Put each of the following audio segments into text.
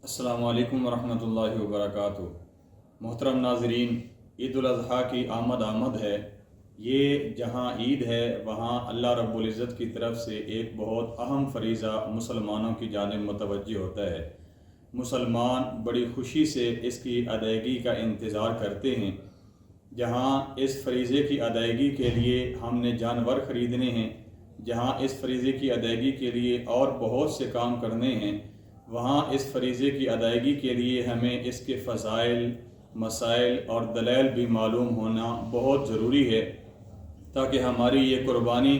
السلام علیکم ورحمۃ اللہ وبرکاتہ۔ محترم ناظرین، عید الاضحیٰ کی آمد ہے۔ یہ جہاں عید ہے وہاں اللہ رب العزت کی طرف سے ایک بہت اہم فریضہ مسلمانوں کی جانب متوجہ ہوتا ہے۔ مسلمان بڑی خوشی سے اس کی ادائیگی کا انتظار کرتے ہیں۔ جہاں اس فریضے کی ادائیگی کے لیے ہم نے جانور خریدنے ہیں، جہاں اس فریضے کی ادائیگی کے لیے اور بہت سے کام کرنے ہیں، وہاں اس فریضے کی ادائیگی کے لیے ہمیں اس کے فضائل، مسائل اور دلائل بھی معلوم ہونا بہت ضروری ہے، تاکہ ہماری یہ قربانی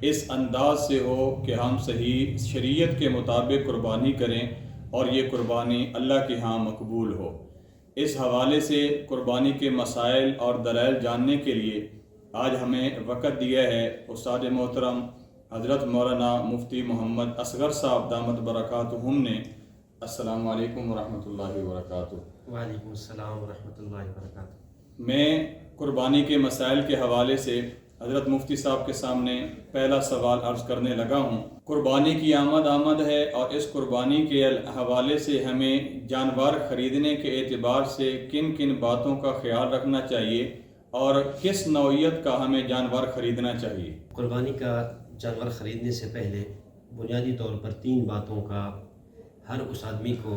اس انداز سے ہو کہ ہم صحیح شریعت کے مطابق قربانی کریں اور یہ قربانی اللہ کے ہاں مقبول ہو۔ اس حوالے سے قربانی کے مسائل اور دلائل جاننے کے لیے آج ہمیں وقت دیا ہے استاد محترم حضرت مولانا مفتی محمد اصغر صاحب دامت برکاتہم نے۔ السلام علیکم ورحمۃ اللہ وبرکاتہ۔ وعلیکم السلام ورحمۃ اللہ وبرکاتہ۔ میں قربانی کے مسائل کے حوالے سے حضرت مفتی صاحب کے سامنے پہلا سوال عرض کرنے لگا ہوں۔ قربانی کی آمد ہے اور اس قربانی کے حوالے سے ہمیں جانور خریدنے کے اعتبار سے کن کن باتوں کا خیال رکھنا چاہیے اور کس نوعیت کا ہمیں جانور خریدنا چاہیے؟ قربانی کا جانور خریدنے سے پہلے بنیادی طور پر 3 باتوں کا ہر اس آدمی کو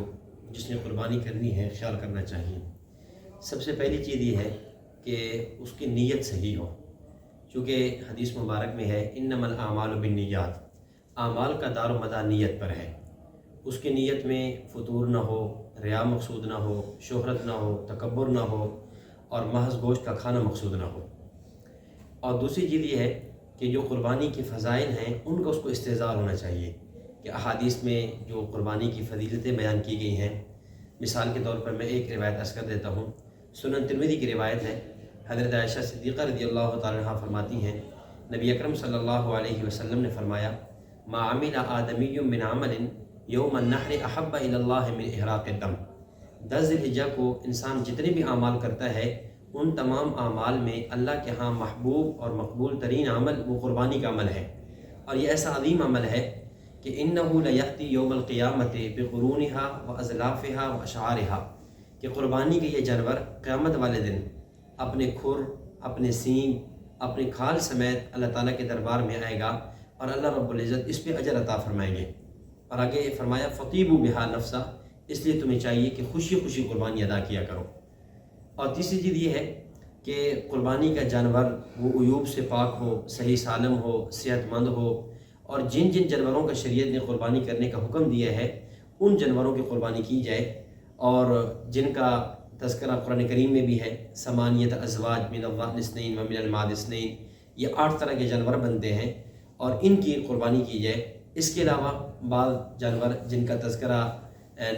جس نے قربانی کرنی ہے خیال کرنا چاہیے۔ سب سے پہلی چیز یہ ہے کہ اس کی نیت صحیح ہو، چونکہ حدیث مبارک میں ہے انما الاعمال بالنیات، اعمال کا دار و مدار نیت پر ہے۔ اس کی نیت میں فطور نہ ہو، ریا مقصود نہ ہو، شہرت نہ ہو، تکبر نہ ہو اور محض گوشت کا کھانا مقصود نہ ہو۔ اور دوسری چیز یہ ہے کہ جو قربانی کے فضائل ہیں ان کا اس کو استحضار ہونا چاہیے، کہ احادیث میں جو قربانی کی فضیلتیں بیان کی گئی ہیں، مثال کے طور پر میں ایک روایت عرض کر دیتا ہوں۔ سنن ترمذی کی روایت ہے، حضرت عائشہ صدیقہ رضی اللہ تعالی عنہا فرماتی ہیں نبی اکرم صلی اللہ علیہ وسلم نے فرمایا ما عمل آدمی من عمل یوم النحر احب الی اللہ من احراق الدم۔ 10 ذی الحجہ کو انسان جتنے بھی اعمال کرتا ہے ان تمام اعمال میں اللہ کے ہاں محبوب اور مقبول ترین عمل وہ قربانی کا عمل ہے، اور یہ ایسا عظیم عمل ہے کہ انہ لیأتی یوم القیامت بقرونها واضلافها واشعارها، کہ قربانی کے یہ جانور قیامت والے دن اپنے کھر، اپنے سینگ، اپنے کھال سمیت اللہ تعالیٰ کے دربار میں آئے گا اور اللہ رب العزت اس پہ اجر عطا فرمائیں گے۔ اور آگے فرمایا فطیبوا بہا نفسا، اس لیے تمہیں چاہیے کہ خوشی خوشی قربانی ادا کیا کرو۔ اور تیسری چیز یہ ہے کہ قربانی کا جانور وہ عیوب سے پاک ہو، صحیح سالم ہو، صحت مند ہو، اور جن جن جانوروں کا شریعت نے قربانی کرنے کا حکم دیا ہے ان جانوروں کی قربانی کی جائے، اور جن کا تذکرہ قرآن کریم میں بھی ہے ثمانیۃ ازواج من الضأن اثنین ومن المعز اثنین، یہ 8 طرح کے جانور بنتے ہیں اور ان کی قربانی کی جائے۔ اس کے علاوہ بعض جانور جن کا تذکرہ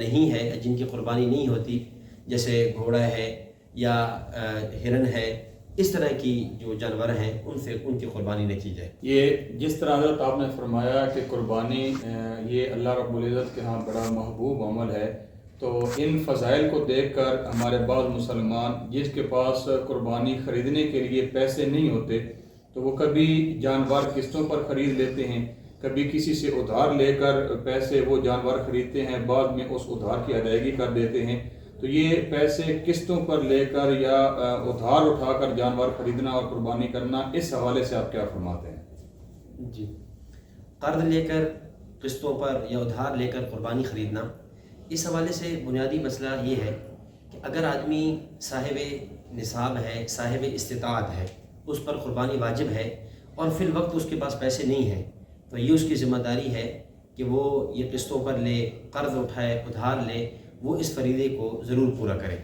نہیں ہے، جن کی قربانی نہیں ہوتی، جیسے گھوڑا ہے یا ہرن ہے، اس طرح کی جو جانور ہیں ان کی قربانی نہ کی جائے۔ یہ جس طرح حضرت آپ نے فرمایا کہ قربانی یہ اللہ رب العزت کے ہاں بڑا محبوب عمل ہے، تو ان فضائل کو دیکھ کر ہمارے بعض مسلمان جس کے پاس قربانی خریدنے کے لیے پیسے نہیں ہوتے تو وہ کبھی جانور قسطوں پر خرید لیتے ہیں، کبھی کسی سے ادھار لے کر پیسے وہ جانور خریدتے ہیں، بعد میں اس ادھار کی ادائیگی کر دیتے ہیں۔ تو یہ پیسے قسطوں پر لے کر یا ادھار اٹھا کر جانور خریدنا اور قربانی کرنا، اس حوالے سے آپ کیا فرماتے ہیں؟ جی، قرض لے کر، قسطوں پر یا ادھار لے کر قربانی خریدنا، اس حوالے سے بنیادی مسئلہ یہ ہے کہ اگر آدمی صاحب نصاب ہے، صاحب استطاعت ہے، اس پر قربانی واجب ہے اور فی الوقت اس کے پاس پیسے نہیں ہیں، تو یہ اس کی ذمہ داری ہے کہ وہ یہ قسطوں پر لے، قرض اٹھائے، ادھار لے، وہ اس فریضے کو ضرور پورا کرے۔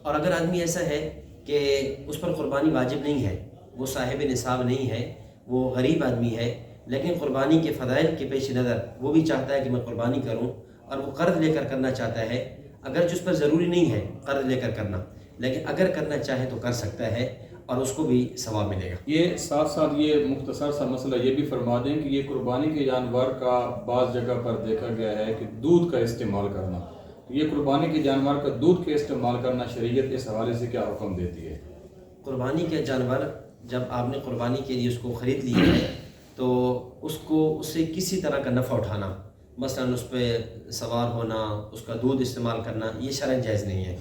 اور اگر آدمی ایسا ہے کہ اس پر قربانی واجب نہیں ہے، وہ صاحب نصاب نہیں ہے، وہ غریب آدمی ہے، لیکن قربانی کے فضائل کے پیش نظر وہ بھی چاہتا ہے کہ میں قربانی کروں، اور وہ قرض لے کر کرنا چاہتا ہے، اگر جس پر ضروری نہیں ہے قرض لے کر کرنا، لیکن اگر کرنا چاہے تو کر سکتا ہے اور اس کو بھی ثواب ملے گا۔ یہ ساتھ ساتھ یہ مختصر سا مسئلہ یہ بھی فرما دیں کہ یہ قربانی کے جانور کا بعض جگہ پر دیکھا گیا ہے کہ دودھ کا استعمال کرنا، یہ قربانی کے جانور کا دودھ کے استعمال کرنا شریعت اس حوالے سے کیا حکم دیتی ہے؟ قربانی کے جانور جب آپ نے قربانی کے لیے اس کو خرید لیا ہے تو اس کو اس سے کسی طرح کا نفع اٹھانا، مثلاً اس پہ سوار ہونا، اس کا دودھ استعمال کرنا، یہ شرعاً جائز نہیں ہے۔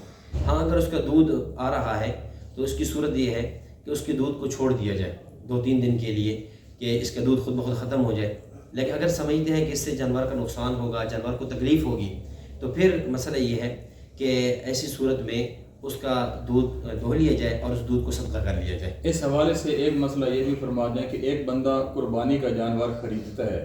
ہاں اگر اس کا دودھ آ رہا ہے تو اس کی صورت یہ ہے کہ اس کے دودھ کو چھوڑ دیا جائے 2-3 دن کے لیے، کہ اس کا دودھ خود بخود ختم ہو جائے۔ لیکن اگر سمجھتے ہیں کہ اس سے جانور کا نقصان ہوگا، جانور کو تکلیف ہوگی، تو پھر مسئلہ یہ ہے کہ ایسی صورت میں اس کا دودھ دھو لیا جائے اور اس دودھ کو صدقہ کر لیا جائے۔ اس حوالے سے ایک مسئلہ یہ بھی فرما دیں کہ ایک بندہ قربانی کا جانور خریدتا ہے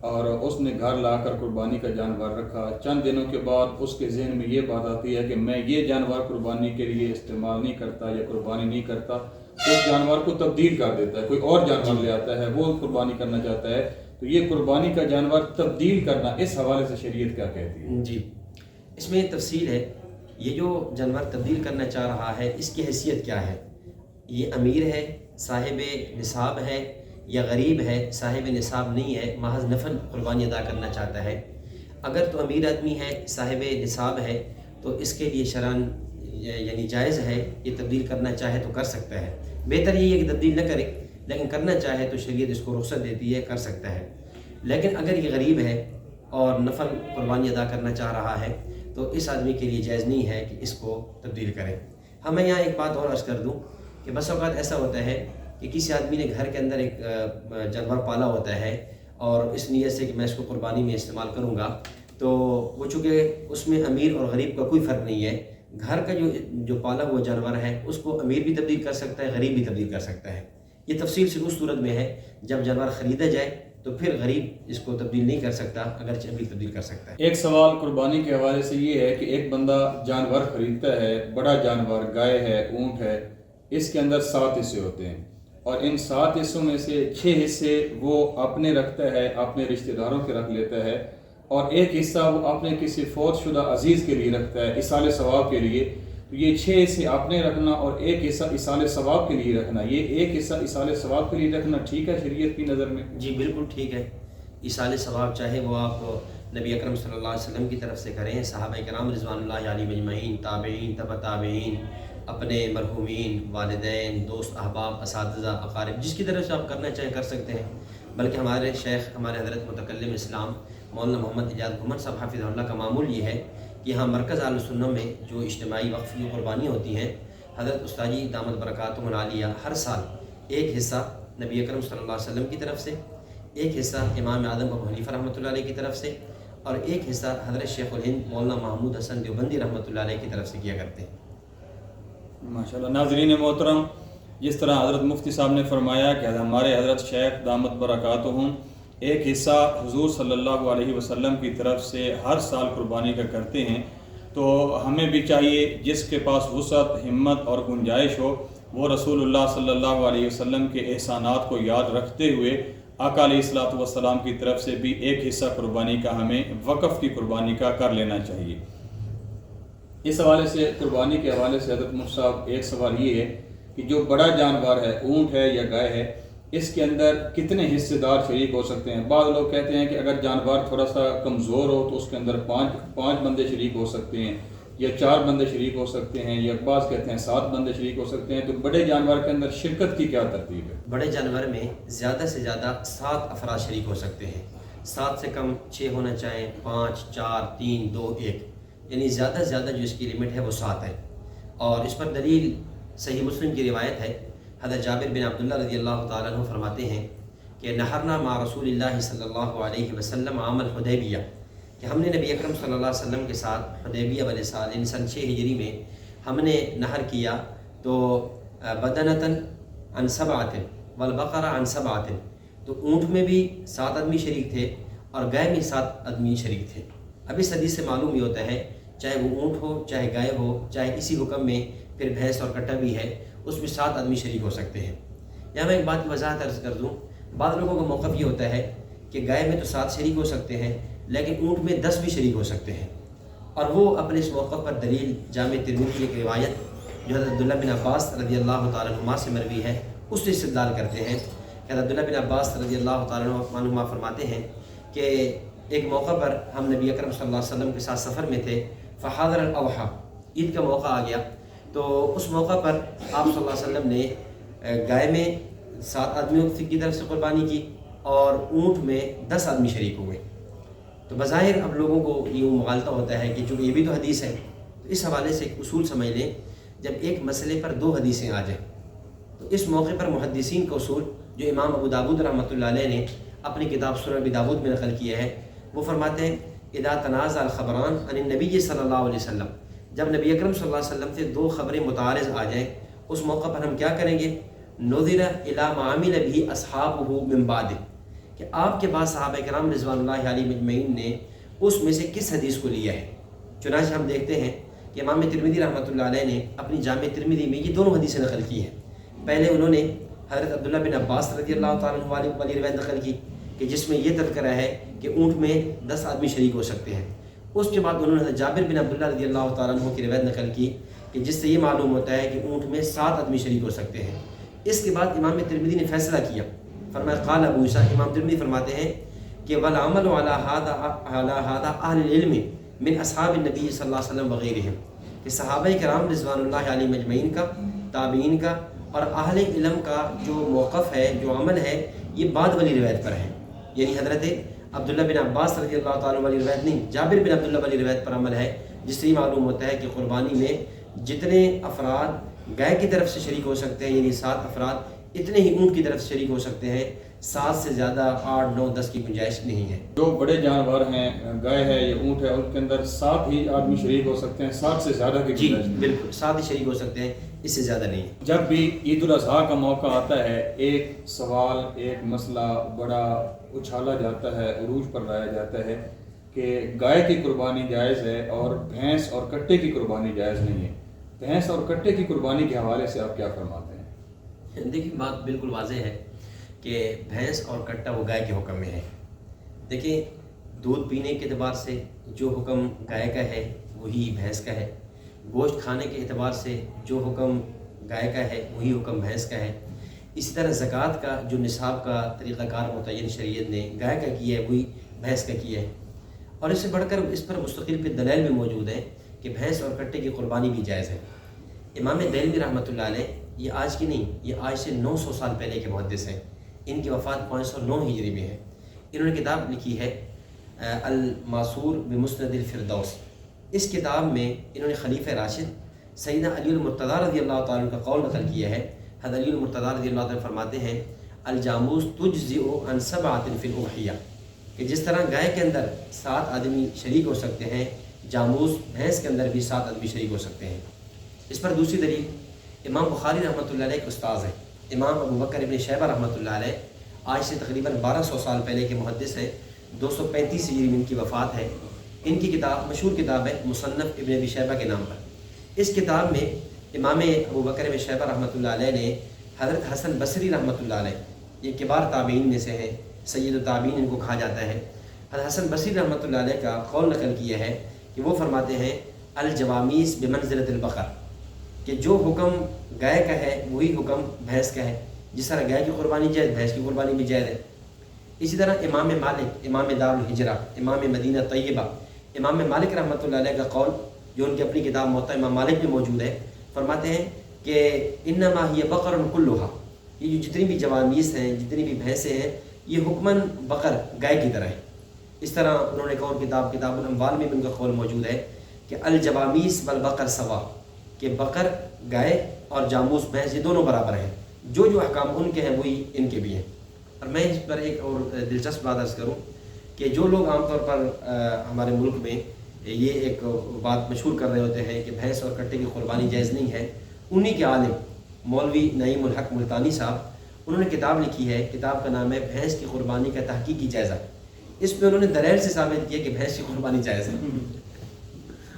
اور اس نے گھر لا کر قربانی کا جانور رکھا، چند دنوں کے بعد اس کے ذہن میں یہ بات آتی ہے کہ میں یہ جانور قربانی کے لیے استعمال نہیں کرتا یا قربانی نہیں کرتا، اس جانور کو تبدیل کر دیتا ہے، کوئی اور جانور لے آتا ہے، وہ قربانی کرنا چاہتا ہے، تو یہ قربانی کا جانور تبدیل کرنا، اس حوالے سے شریعت کیا کہتی ہے؟ جی، اس میں تفصیل ہے۔ یہ جو جانور تبدیل کرنا چاہ رہا ہے، اس کی حیثیت کیا ہے؟ یہ امیر ہے، صاحب نصاب ہے، یا غریب ہے، صاحب نصاب نہیں ہے، محض نفل قربانی ادا کرنا چاہتا ہے؟ اگر تو امیر آدمی ہے، صاحب نصاب ہے، تو اس کے لیے شرعاً یعنی جائز ہے، یہ تبدیل کرنا چاہے تو کر سکتا ہے۔ بہتر یہ ہے کہ تبدیل نہ کرے، لیکن کرنا چاہے تو شریعت اس کو رخصت دیتی ہے، کر سکتا ہے۔ لیکن اگر یہ غریب ہے اور نفل قربانی ادا کرنا چاہ رہا ہے تو اس آدمی کے لیے جائز نہیں ہے کہ اس کو تبدیل کرے۔ ہاں میں یہاں ایک بات اور عرض کر دوں کہ بس اوقات ایسا ہوتا ہے کہ کسی آدمی نے گھر کے اندر ایک جانور پالا ہوتا ہے اور اس نیت سے کہ میں اس کو قربانی میں استعمال کروں گا، تو وہ چونکہ اس میں امیر اور غریب کا کوئی فرق نہیں ہے، گھر کا جو پالا ہوا جانور ہے اس کو امیر بھی تبدیل کر سکتا ہے، غریب بھی تبدیل کر سکتا ہے۔ یہ تفصیل صرف اس صورت میں ہے جب جانور خریدا جائے، تو پھر غریب اس کو تبدیل نہیں کر سکتا، اگرچہ امیر تبدیل کر سکتا ہے۔ ایک سوال قربانی کے حوالے سے یہ ہے کہ ایک بندہ جانور خریدتا ہے، بڑا جانور، گائے ہے، اونٹ ہے، اس کے اندر 7 حصے ہوتے ہیں اور ان 7 حصوں میں سے 6 حصے وہ اپنے رکھتا ہے، اپنے رشتہ داروں کے رکھ لیتا ہے، اور ایک حصہ وہ اپنے کسی فوت شدہ عزیز کے لیے رکھتا ہے، ایصال ثواب کے لیے۔ تو یہ 6 حصے اپنے رکھنا اور ایک حصہ ایصال ثواب کے لیے رکھنا، یہ ایک حصہ ایصال ثواب کے لیے رکھنا ٹھیک ہے شریعت کی نظر میں؟ جی بالکل ٹھیک ہے۔ ایصال ثواب چاہے وہ آپ نبی اکرم صلی اللہ علیہ وسلم کی طرف سے کریں، صحابہ کرام رضوان اللہ علیہم اجمعین، تابعین، تبع تابعین، اپنے مرحومین، والدین، دوست، احباب، اساتذہ، اقارب، جس کی طرف سے آپ کرنا چاہیں کر سکتے ہیں۔ بلکہ ہمارے شیخ، ہمارے حضرت متکلم اسلام مولانا محمد اجاد گھمن صاحب حافظ اللہ کا معمول یہ ہے کہ یہاں مرکز اہل سنہ میں جو اجتماعی وقفی قربانی ہوتی ہیں، حضرت استاذی دامت برکاتہم العالیہ ہر سال ایک حصہ نبی اکرم صلی اللہ علیہ وسلم کی طرف سے، ایک حصہ امام اعظم ابو حنیفہ رحمۃ اللہ علیہ کی طرف سے، اور ایک حصہ حضرت شیخ الہند مولانا محمود حسن دیوبندی رحمۃ اللہ علیہ کی طرف سے کیا کرتے ہیں۔ ماشاءاللہ۔ ناظرین محترم، جس طرح حضرت مفتی صاحب نے فرمایا کہ ہمارے حضرت شیخ دامت برکاتہم ایک حصہ حضور صلی اللہ علیہ وسلم کی طرف سے ہر سال قربانی کا کرتے ہیں، تو ہمیں بھی چاہیے جس کے پاس وسعت، ہمت اور گنجائش ہو، وہ رسول اللہ صلی اللہ علیہ وسلم کے احسانات کو یاد رکھتے ہوئے آقا علیہ الصلوۃ والسلام کی طرف سے بھی ایک حصہ قربانی کا ہمیں وقف کی قربانی کا کر لینا چاہیے۔ اس حوالے سے قربانی کے حوالے سے حضرت مفتی صاحب ایک سوال یہ ہے کہ جو بڑا جانور ہے، اونٹ ہے یا گائے ہے، اس کے اندر کتنے حصے دار شریک ہو سکتے ہیں؟ بعض لوگ کہتے ہیں کہ اگر جانور تھوڑا سا کمزور ہو تو اس کے اندر 5 بندے شریک ہو سکتے ہیں، یا 4 بندے شریک ہو سکتے ہیں، یا بعض کہتے ہیں 7 بندے شریک ہو سکتے ہیں۔ تو بڑے جانور کے اندر شرکت کی کیا ترتیب ہے؟ بڑے جانور میں زیادہ سے زیادہ 7 افراد شریک ہو سکتے ہیں، 7 سے کم 6 ہونا چاہیں، 5، 4، 3، 2، 1، یعنی زیادہ سے زیادہ جو اس کی لمٹ ہے وہ 7 ہے۔ اور اس پر دلیل صحیح مسلم کی روایت ہے، حضرت جابر بن عبداللہ رضی اللہ تعالیٰ عنہ فرماتے ہیں کہ نحرنا مع رسول اللہ صلی اللہ علیہ وسلم عام الحدیبیہ، کہ ہم نے نبی اکرم صلی اللہ علیہ وسلم کے ساتھ حدیبیہ والے سال یعنی سن 6 ہجری میں ہم نے نحر کیا، تو بدنتاً عن 7 والبقرہ عن 7، تو اونٹ میں بھی 7 آدمی شریک تھے اور گائے میں 7 آدمی شریک تھے۔ اب اس حدیث سے معلوم یہ ہوتا ہے چاہے وہ اونٹ ہو، چاہے گائے ہو، چاہے اسی حکم میں پھر بھینس اور کٹا بھی ہے، اس میں 7 آدمی شریک ہو سکتے ہیں۔ یہاں میں ایک بات کی وضاحت عرض کر دوں، بعض لوگوں کا موقف یہ ہوتا ہے کہ گائے میں تو 7 شریک ہو سکتے ہیں لیکن اونٹ میں 10 بھی شریک ہو سکتے ہیں، اور وہ اپنے اس موقف پر دلیل جامع ترمذی کی ایک روایت جو حضرت عبداللہ بن عباس رضی اللہ تعالیٰ عنہما سے مروی ہے اس سے استدلال کرتے ہیں کہ حضرت عبداللہ بن عباس رضی اللہ تعالیٰ عنہما فرماتے ہیں کہ ایک موقع پر ہم نبی اکرم صلی اللہ علیہ وسلم کے ساتھ سفر میں تھے، فحاضر الاضحیٰ، عید کا موقع آ گیا، تو اس موقع پر آپ صلی اللہ علیہ وسلم نے گائے میں 7 آدمیوں کی طرف سے قربانی کی اور اونٹ میں 10 آدمی شریک ہوئے۔ تو بظاہر اب لوگوں کو یوں مغالطہ ہوتا ہے کہ چونکہ یہ بھی تو حدیث ہے، تو اس حوالے سے ایک اصول سمجھ لیں، جب ایک مسئلے پر دو حدیثیں آ جائیں تو اس موقع پر محدثین کا اصول جو امام ابو داود رحمۃ اللہ علیہ نے اپنی کتاب سنن ابی داود میں نقل کیا ہے، وہ فرماتے ہیں اذا تنازع الخبران عن النبی صلی اللہ علیہ وسلم، جب نبی اکرم صلی اللہ علیہ وسلم سے دو خبریں متعارض آ جائیں، اس موقع پر ہم کیا کریں گے؟ نظر الی ما عمل به اصحابہ من بعد، کہ آپ کے بعد صحابہ کرام رضوان اللہ علیہم اجمعین نے اس میں سے کس حدیث کو لیا ہے۔ چنانچہ ہم دیکھتے ہیں کہ امام ترمذی رحمۃ اللہ علیہ نے اپنی جامع ترمذی میں یہ دونوں حدیثیں نقل کی ہیں۔ پہلے انہوں نے حضرت عبداللہ بن عباس رضی اللہ تعالیٰ عنہ والی روایت نقل کی کہ جس میں یہ تذکرہ ہے کہ اونٹ میں 10 آدمی شریک ہو سکتے ہیں۔ اس کے بعد انہوں نے حضرت جابر بن عبداللہ رضی اللہ تعالیٰ عنہ کی روایت نقل کی کہ جس سے یہ معلوم ہوتا ہے کہ اونٹ میں 7 آدمی شریک ہو سکتے ہیں۔ اس کے بعد امام ترمذی نے فیصلہ کیا، فرمایا قال ابو عیسیٰ، امام ترمذی فرماتے ہیں کہ والعمل علی ھذا اہل العلم من اصحاب النبی صلی اللہ علیہ وسلم وغیرہم، کہ صحابہ کرام رضوان اللہ علیہم اجمعین کا، تابعین کا اور اہل علم کا جو موقف ہے، جو عمل ہے، یہ بعد والی روایت پر ہے، یعنی حضرت عبداللہ بن عباس رضی اللہ تعالیٰ والی روایت نہیں، جابر بن عبداللہ والی روایت پر عمل ہے، جس سے یہ معلوم ہوتا ہے کہ قربانی میں جتنے افراد گائے کی طرف سے شریک ہو سکتے ہیں، یعنی 7 افراد، اتنے ہی اونٹ کی طرف سے شریک ہو سکتے ہیں، 7 سے زیادہ 8، 9، 10 کی گنجائش نہیں ہے۔ جو بڑے جانور ہیں، گائے ہے یا اونٹ ہے، ان کے اندر 7 ہی آدمی شریک ہو سکتے ہیں، 7 سے زیادہ کی جی گنجائش نہیں۔ بالکل 7 ہی شریک ہو سکتے ہیں، اس سے زیادہ نہیں۔ جب بھی عید الاضحیٰ کا موقع آتا ہے، ایک سوال، ایک مسئلہ بڑا اچھالا جاتا ہے، عروج پر لایا جاتا ہے کہ گائے کی قربانی جائز ہے اور بھینس اور کٹے کی قربانی جائز نہیں ہے۔ بھینس اور کٹے کی قربانی کے حوالے سے آپ کیا فرماتے ہیں؟ دیکھیں بات بالکل واضح ہے کہ بھینس اور کٹا وہ گائے کے حکم میں ہے۔ دیکھیں دودھ پینے کے اعتبار سے جو حکم گائے کا ہے وہی بھینس کا ہے، گوشت کھانے کے اعتبار سے جو حکم گائے کا ہے وہی حکم بھینس کا ہے۔ اسی طرح زکوٰۃ کا جو نصاب کا طریقہ کار متعین شریعت نے گائے کا کیا ہے وہی بھینس کا کیا ہے، اور اس سے بڑھ کر اس پر مستقل پہ دلائل بھی موجود ہیں کہ بھینس اور کٹے کی قربانی بھی جائز ہے۔ امام دہلوی رحمۃ اللہ علیہ، یہ آج کی نہیں، یہ آج سے 900 سال پہلے کے محدث ہیں، ان کی وفات 509 ہجری میں ہے۔ انہوں نے کتاب لکھی ہے الماسور بمسند الفردوس۔ اس کتاب میں انہوں نے خلیفہ راشد سیدنا علی المرتضیٰ رضی اللہ تعالیٰ عنہ کا قول نقل کیا ہے۔ حضرت علی المرتضیٰ رضی اللہ تعالیٰ فرماتے ہیں الجاموس تجزئ عن 7 فی الاضحیہ، کہ جس طرح گائے کے اندر 7 آدمی شریک ہو سکتے ہیں، جاموس بھینس کے اندر بھی 7 آدمی شریک ہو سکتے ہیں۔ اس پر دوسری دلیل امام بخاری رحمۃ اللہ علیہ کے استاذ ہیں، امام ابو بکر ابن شیبہ رحمۃ اللہ علیہ، آج سے تقریباً 1200 سال پہلے کے محدث ہیں، 235 ہجری میں ان کی وفات ہے۔ ان کی کتاب مشہور کتاب ہے مصنف ابن ابی شیبہ کے نام پر۔ اس کتاب میں امام ابو بکر ابن شیبہ رحمۃ اللہ علیہ نے حضرت حسن بصری رحمۃ اللہ علیہ، یہ کبار تابعین میں سے ہیں، سید التابعین ان کو کہا جاتا ہے، حضرت حسن بصری رحمۃ اللہ علیہ کا قول نقل کیا ہے کہ وہ فرماتے ہیں الجوامیس بمنزلۃ البقر، کہ جو حکم گائے کا ہے وہی حکم بھینس کا ہے، جس طرح گائے کی قربانی جائز بھینس کی قربانی بھی جائز ہے۔ اسی طرح امام مالک، امام دار الحجرہ، امام مدینہ طیبہ، امام مالک رحمۃ اللہ علیہ کا قول جو ان کی اپنی کتاب موطا امام مالک میں موجود ہے، فرماتے ہیں کہ انما ہی بقر کلھا، یہ جو جتنی بھی جوامیس ہیں، جتنی بھی بھینسیں ہیں، یہ حکماً بقر گائے کی طرح ہے۔ اس طرح انہوں نے ایک اور کتاب الاموال میں بھی ان کا قول موجود ہے کہ الجوامیس والبقر سوا، کہ بقر گائے اور جاموس بھینس یہ دونوں برابر ہیں، جو جو احکام ان کے ہیں وہی ان کے بھی ہیں۔ اور میں اس پر ایک اور دلچسپ بات عرض کروں کہ جو لوگ عام طور پر ہمارے ملک میں یہ ایک بات مشہور کر رہے ہوتے ہیں کہ بھینس اور کٹے کی قربانی جائز نہیں ہے، انہی کے عالم مولوی نعیم الحق ملتانی صاحب، انہوں نے کتاب لکھی ہے، کتاب کا نام ہے بھینس کی قربانی کا تحقیقی جائزہ۔ اس میں انہوں نے دلائل سے ثابت کیا کہ بھینس کی قربانی جائز ہے۔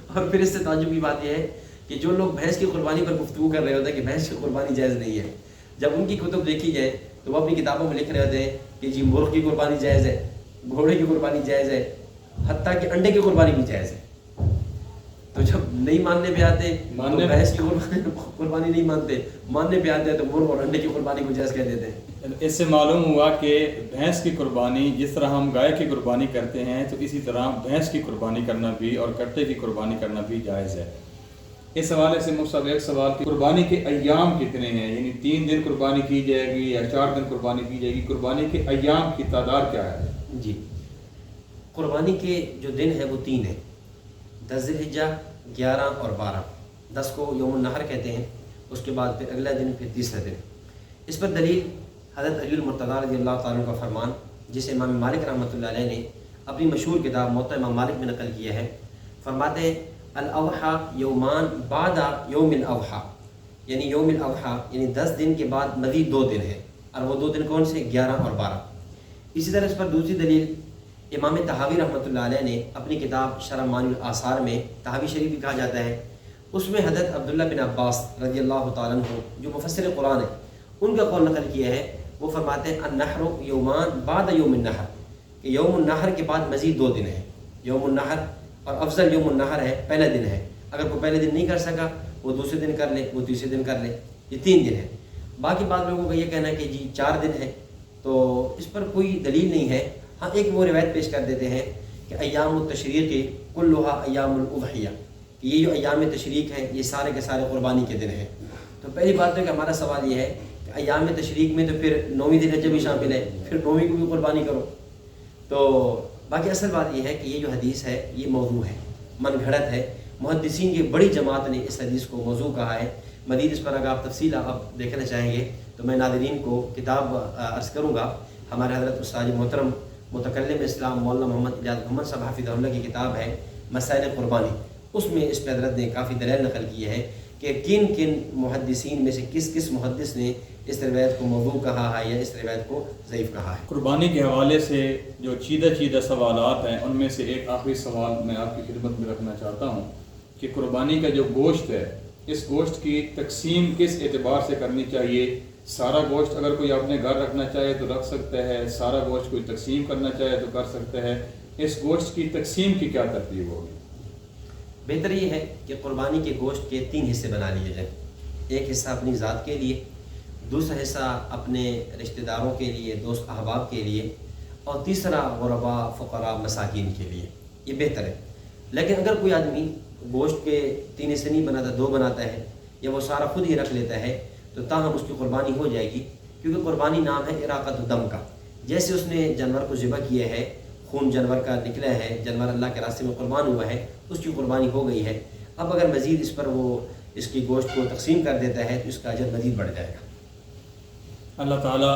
اور پھر اس سے تعجب کی بات یہ ہے کہ جو لوگ بھینس کی قربانی پر گفتگو کر رہے ہوتے ہیں کہ بھینس کی قربانی جائز نہیں ہے، جب ان کی کتب دیکھی جائے تو وہ اپنی کتابوں میں لکھ رہے ہوتے ہیں کہ جی مرغ کی قربانی جائز ہے، گھوڑے کی قربانی جائز ہے، حتیٰ کہ انڈے کی قربانی بھی جائز ہے۔ تو جب نہیں ماننے پہ آتے تو بھینس کی قربانی نہیں مانتے، ماننے پہ آتے ہیں تو مرغ اور انڈے کی قربانی کو جائز کہہ دیتے ہیں۔ اس سے معلوم ہوا کہ بھینس کی قربانی جس طرح ہم گائے کی قربانی کرتے ہیں تو اسی طرح بھینس کی قربانی کرنا بھی اور کٹے کی قربانی کرنا بھی جائز ہے۔ اس حوالے سے مفتی صاحب ایک سوال کہ قربانی کے ایام کتنے ہیں، یعنی 3 دن قربانی کی جائے گی یا 4 دن قربانی کی جائے گی، قربانی کے ایام کی تعداد کیا ہے؟ جی، قربانی کے جو دن ہیں وہ 3 ہیں، 10 ذی الحجہ، 11 اور 12۔ 10 کو یوم النحر کہتے ہیں، اس کے بعد پھر اگلا دن، پھر تیسرا دن۔ اس پر دلیل حضرت علی المرتضیٰ رضی اللہ تعالیٰ عنہ کا فرمان، جسے امام مالک رحمۃ اللہ علیہ نے اپنی مشہور کتاب موطأ امام مالک میں نقل کیا ہے۔ فرماتے ہیں الاضحیٰ یومان بعد یوم الاضحیٰ، یعنی یوم الاضحیٰ یعنی 10 دن کے بعد مزید 2 دن ہیں، اور وہ 2 دن کون سے؟ 11 اور 12۔ اسی طرح اس پر دوسری دلیل امام طحاوی رحمۃ اللہ علیہ نے اپنی کتاب شرح معانی الآثار میں، طحاوی شریف بھی کہا جاتا ہے، اس میں حضرت عبداللہ بن عباس رضی اللہ تعالیٰ عنہ جو مفسر قرآن ہیں ان کا قول نقل کیا ہے۔ وہ فرماتے ہیں النحر یومان بعد یوم النحر، کہ یوم النحر کے بعد مزید 2 دن ہیں۔ یوم النحر اور افضل یوم النحر ہے، پہلا دن ہے، اگر کوئی پہلے دن نہیں کر سکا وہ دوسرے دن کر لے، وہ تیسرے دن کر لے، یہ 3 دن ہیں۔ باقی بعض لوگوں کا یہ کہنا ہے کہ جی 4 دن ہے، تو اس پر کوئی دلیل نہیں ہے۔ ہاں ایک وہ روایت پیش کر دیتے ہیں کہ ایام التشریق کلھا ایام الاضحیہ، کہ یہ جو ایام تشریق ہیں یہ سارے کے سارے قربانی کے دن ہیں۔ تو پہلی بات ہے کہ ہمارا سوال یہ ہے کہ ایام تشریق میں تو پھر 9ویں ذی الحجہ بھی شامل ہے، پھر 9ویں کو بھی قربانی کرو۔ تو باقی اصل بات یہ ہے کہ یہ جو حدیث ہے یہ موضوع ہے، من گھڑت ہے۔ محدثین کی بڑی جماعت نے اس حدیث کو موضوع کہا ہے۔ مزید اس پر اگر آپ تفصیل آپ دیکھنا چاہیں گے تو میں ناظرین کو کتاب عرض کروں گا۔ ہمارے حضرت استاد محترم متکلم اسلام مولانا محمد الیاس محمد صاحب حفظہ اللہ کی کتاب ہے مسائل قربانی، اس میں اس پہ حضرت نے کافی دلائل نقل کی ہے کہ کن کن محدثین میں سے کس محدث نے اس روایت کو موضوع کہا ہے یا اس روایت کو ضعیف کہا ہے۔ قربانی کے حوالے سے جو چیدہ سوالات ہیں ان میں سے ایک آخری سوال میں آپ کی خدمت میں رکھنا چاہتا ہوں کہ قربانی کا جو گوشت ہے اس گوشت کی تقسیم کس اعتبار سے کرنی چاہیے؟ سارا گوشت اگر کوئی اپنے گھر رکھنا چاہے تو رکھ سکتا ہے، سارا گوشت کوئی تقسیم کرنا چاہے تو کر سکتا ہے، اس گوشت کی تقسیم کی کیا ترتیب ہوگی؟ بہتر یہ ہے کہ قربانی کے گوشت کے 3 حصے بنا لیے جائیں، ایک حصہ اپنی ذات کے لیے، دوسرا حصہ اپنے رشتہ داروں کے لیے، دوست احباب کے لیے، اور تیسرا غرباء فقراء مساکین کے لیے، یہ بہتر ہے۔ لیکن اگر کوئی آدمی گوشت کے 3 حصے نہیں بناتا، 2 بناتا ہے یا وہ سارا خود ہی رکھ لیتا ہے تو تاہم اس کی قربانی ہو جائے گی، کیونکہ قربانی نام ہے اراقۃ الدم کا۔ جیسے اس نے جانور کو ذبح کیا ہے، خون جانور کا نکلا ہے، جانور اللہ کے راستے میں قربان ہوا ہے، اس کی قربانی ہو گئی ہے۔ اب اگر مزید اس پر وہ اس کی گوشت کو تقسیم کر دیتا ہے تو اس کا اجر مزید بڑھ جائے گا۔ اللہ تعالیٰ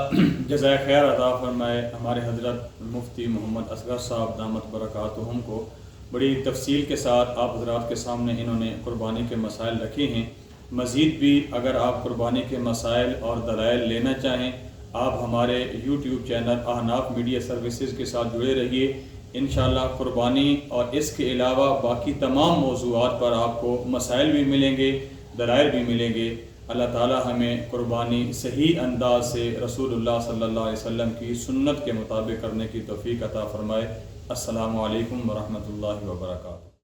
جزائے خیر عطا فرمائے۔ ہمارے حضرت مفتی محمد اصغر صاحب دامت برکاتہم کو بڑی تفصیل کے ساتھ آپ حضرات کے سامنے انہوں نے قربانی کے مسائل رکھے ہیں۔ مزید بھی اگر آپ قربانی کے مسائل اور دلائل لینا چاہیں آپ ہمارے یوٹیوب چینل احناف میڈیا سروسز کے ساتھ جڑے رہیے۔ انشاءاللہ قربانی اور اس کے علاوہ باقی تمام موضوعات پر آپ کو مسائل بھی ملیں گے، دلائل بھی ملیں گے۔ اللہ تعالی ہمیں قربانی صحیح انداز سے رسول اللہ صلی اللہ علیہ وسلم کی سنت کے مطابق کرنے کی توفیق عطا فرمائے۔ السلام علیکم ورحمۃ اللہ وبرکاتہ۔